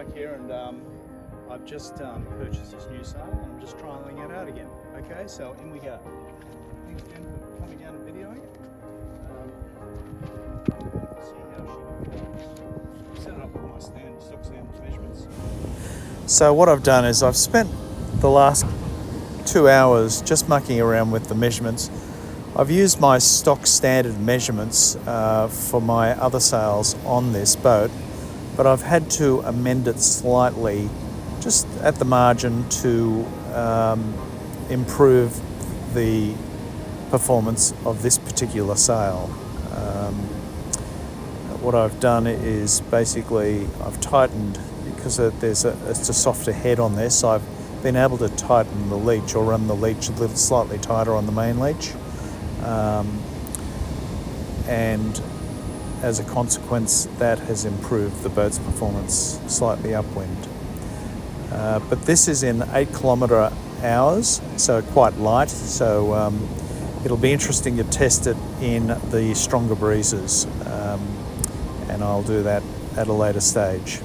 back here, and I've just purchased this new sail, and I'm just trialing it out again. Okay, so in we go. Thanks, Jen, for coming down and videoing it. See how she performs. Set it up with my stock standard measurements. So what I've done is I've spent the last 2 hours just mucking around with the measurements. I've used my stock standard measurements for my other sails on this boat, but I've had to amend it slightly just at the margin to improve the performance of this particular sail. What I've done is basically I've tightened, because it's a softer head on this, I've been able to tighten the leech, or run the leech a little slightly tighter on the main leech, and as a consequence that has improved the boat's performance slightly upwind. But this is in 8 kilometre hours, so quite light, so it'll be interesting to test it in the stronger breezes, and I'll do that at a later stage.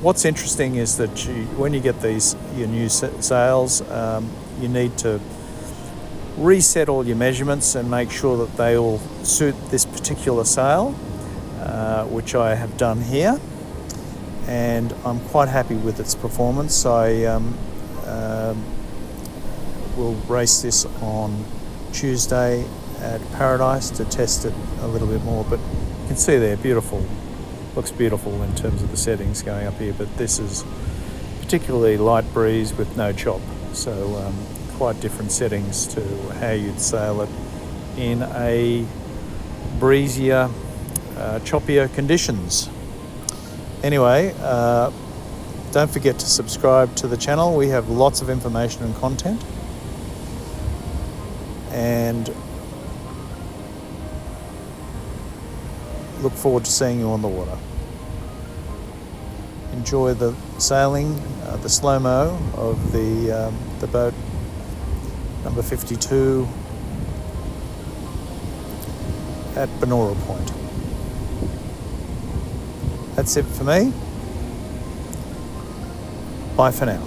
What's interesting is that when you get your new sails, you need to reset all your measurements and make sure that they all suit this particular sail, which I have done here, and I'm quite happy with its performance. I will race this on Tuesday at Paradise to test it a little bit more, but you can see there, beautiful. Looks beautiful in terms of the settings going up here, but this is particularly light breeze with no chop, so quite different settings to how you'd sail it in a breezier, choppier conditions. Anyway, don't forget to subscribe to the channel. We have lots of information and content, and look forward to seeing you on the water. Enjoy the sailing, the slow-mo of the boat number 52 at Benora Point. That's it for me. Bye for now.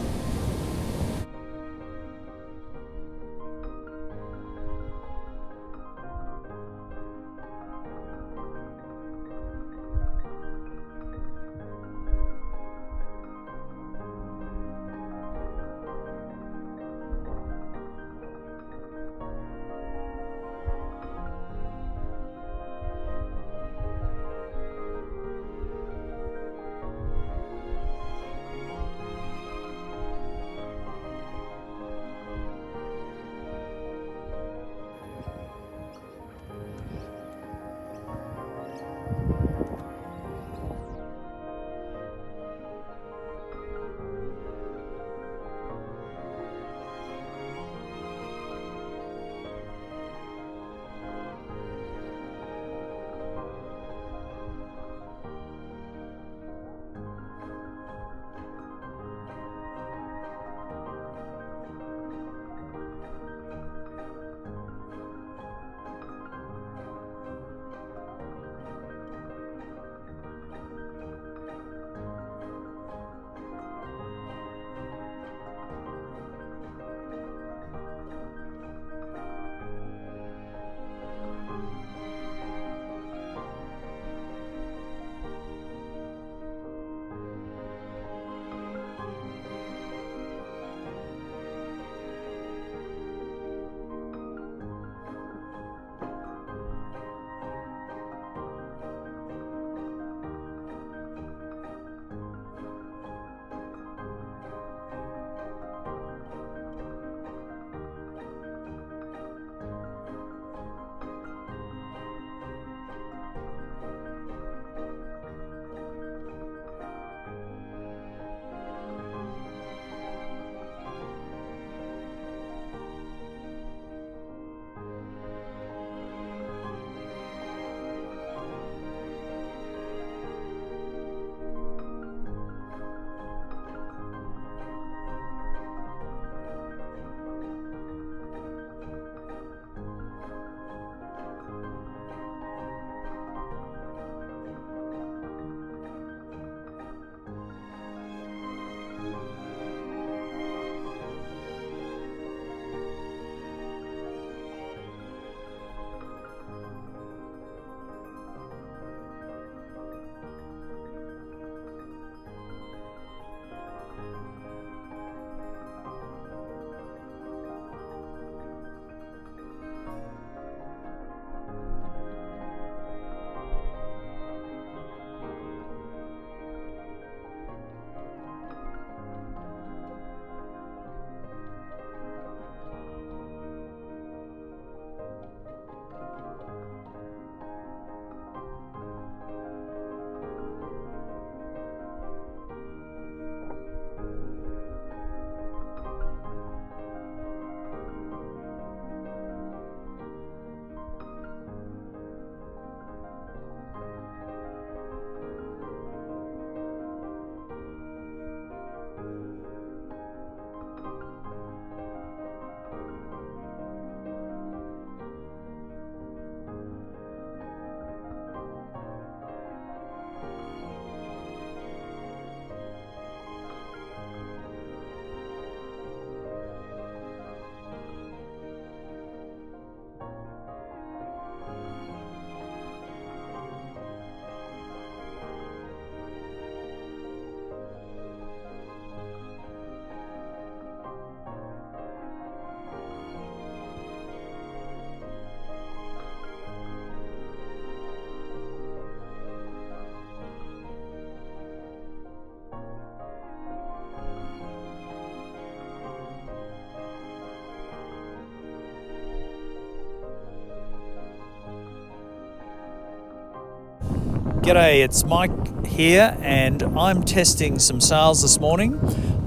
G'day, it's Mike here, and I'm testing some sails this morning.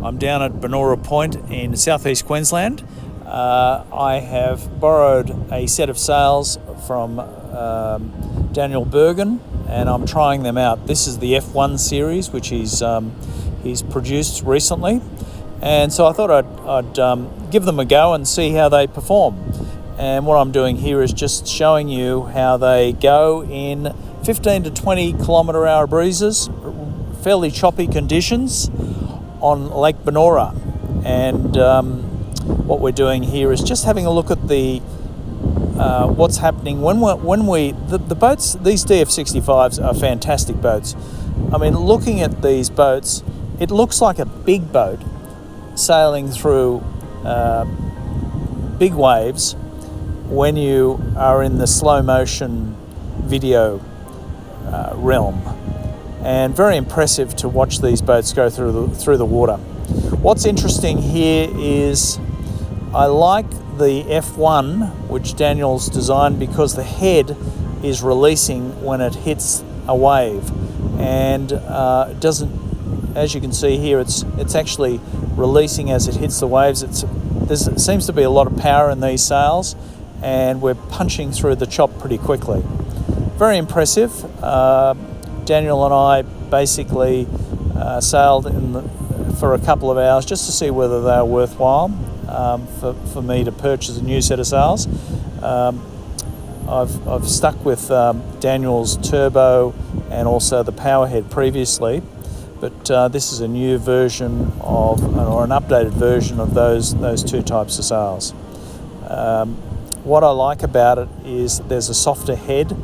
I'm down at Benora Point in southeast Queensland. I have borrowed a set of sails from Daniel Bergen, and I'm trying them out. This is the F1 series, which he's produced recently, and so I thought I'd give them a go and see how they perform. And what I'm doing here is just showing you how they go in 15 to 20 kilometre hour breezes, fairly choppy conditions on Lake Benora. And what we're doing here is just having a look at the what's happening when the boats. These DF65s are fantastic boats. I mean, looking at these boats, it looks like a big boat sailing through big waves when you are in the slow motion video realm, and very impressive to watch these boats go through the water. What's interesting here is I like the F1 which Daniel's designed, because the head is releasing when it hits a wave, and it doesn't, as you can see here, it's actually releasing as it hits the waves. There seems to be a lot of power in these sails, and we're punching through the chop pretty quickly. Very impressive. Daniel and I basically sailed for a couple of hours just to see whether they were worthwhile for me to purchase a new set of sails. I've stuck with Daniel's turbo and also the powerhead previously, but this is a new version of, or an updated version of those two types of sails. What I like about it is there's a softer head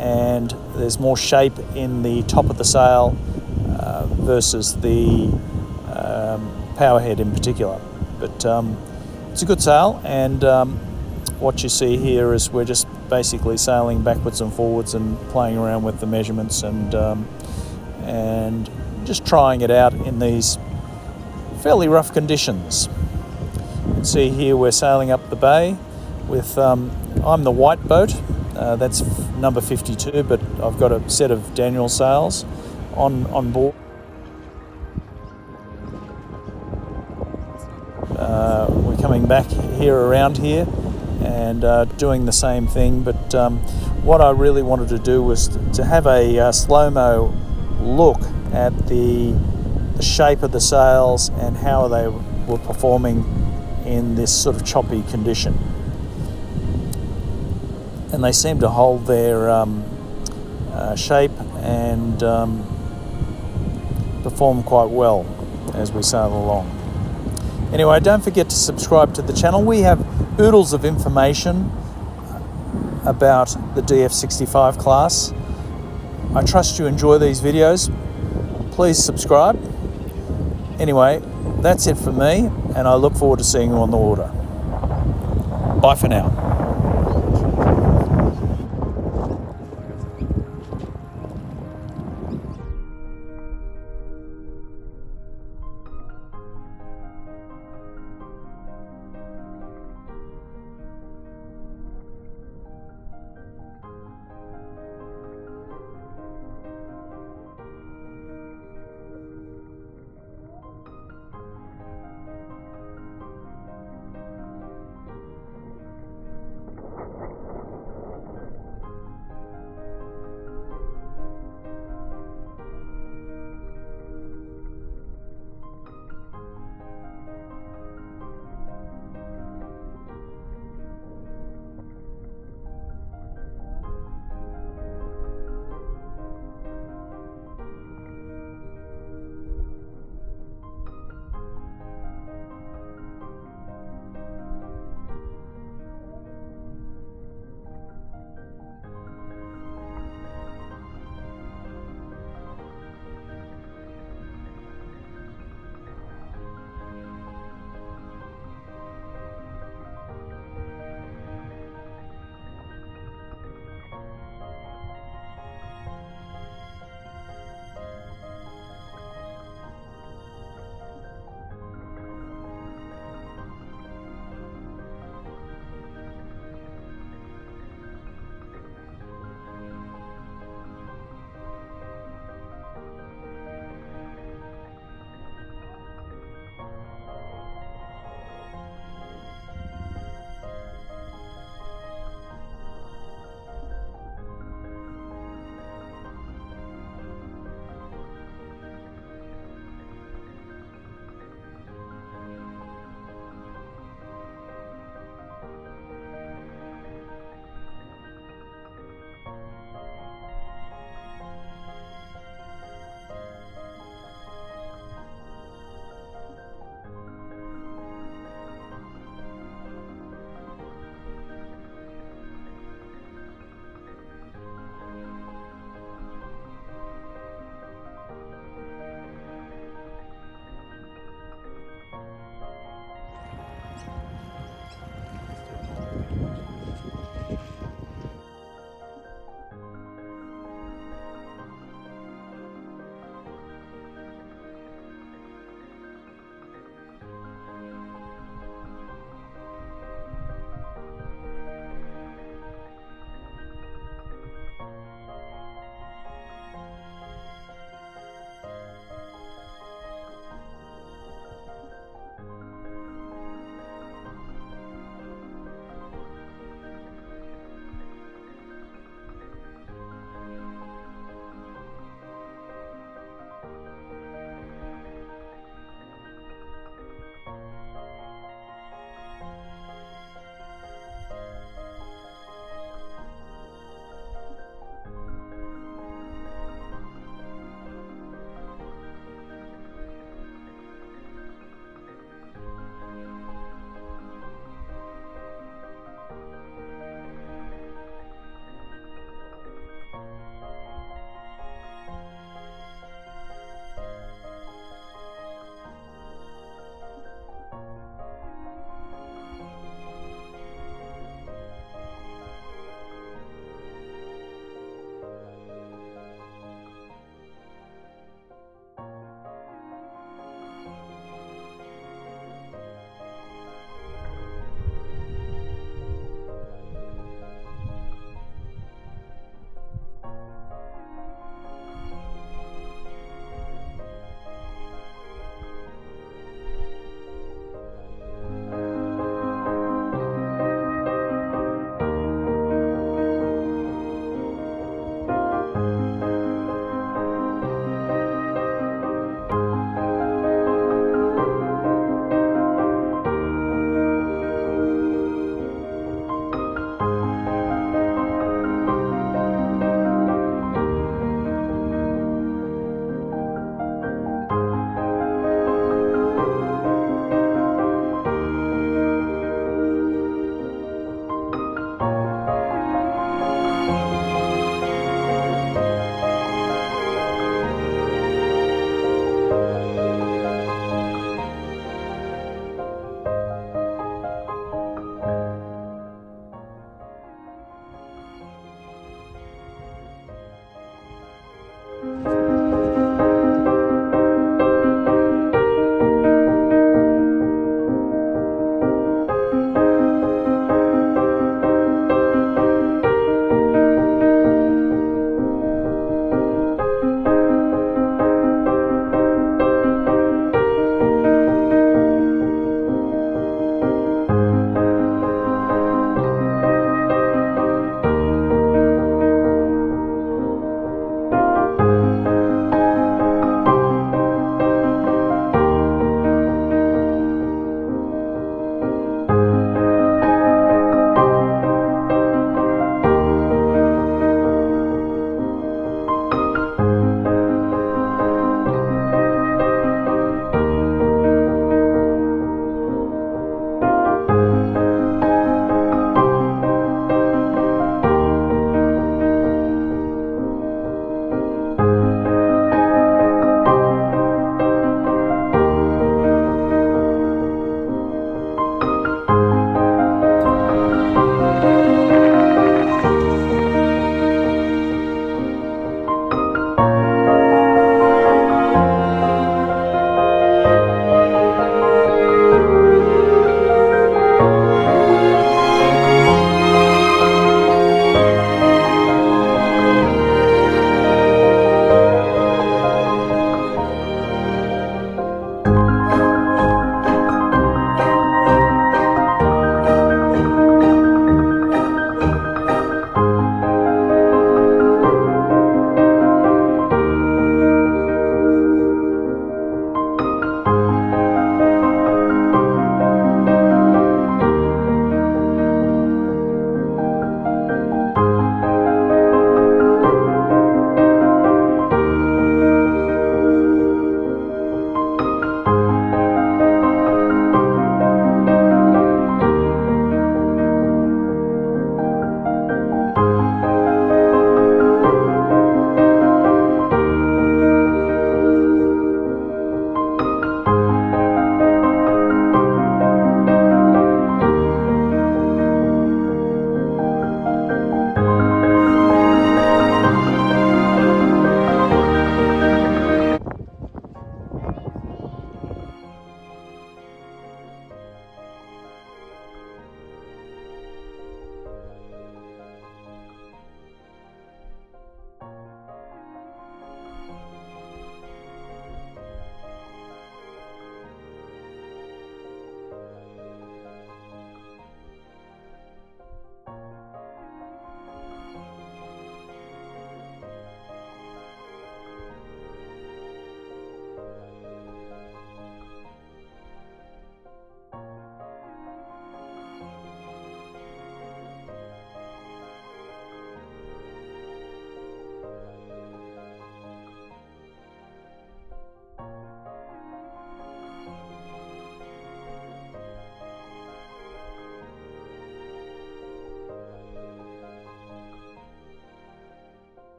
and there's more shape in the top of the sail versus the powerhead in particular. But it's a good sail, and what you see here is we're just basically sailing backwards and forwards and playing around with the measurements and just trying it out in these fairly rough conditions. You can see here we're sailing up the bay with, I'm the white boat, that's number 52, but I've got a set of Daniel sails on board. We're coming back here around here and doing the same thing, but what I really wanted to do was to have a slow-mo look at the shape of the sails and how they were performing in this sort of choppy condition. And they seem to hold their shape and perform quite well as we sail along. Anyway, don't forget to subscribe to the channel. We have oodles of information about the DF65 class. I trust you enjoy these videos. Please subscribe. Anyway, that's it for me, and I look forward to seeing you on the water. Bye for now.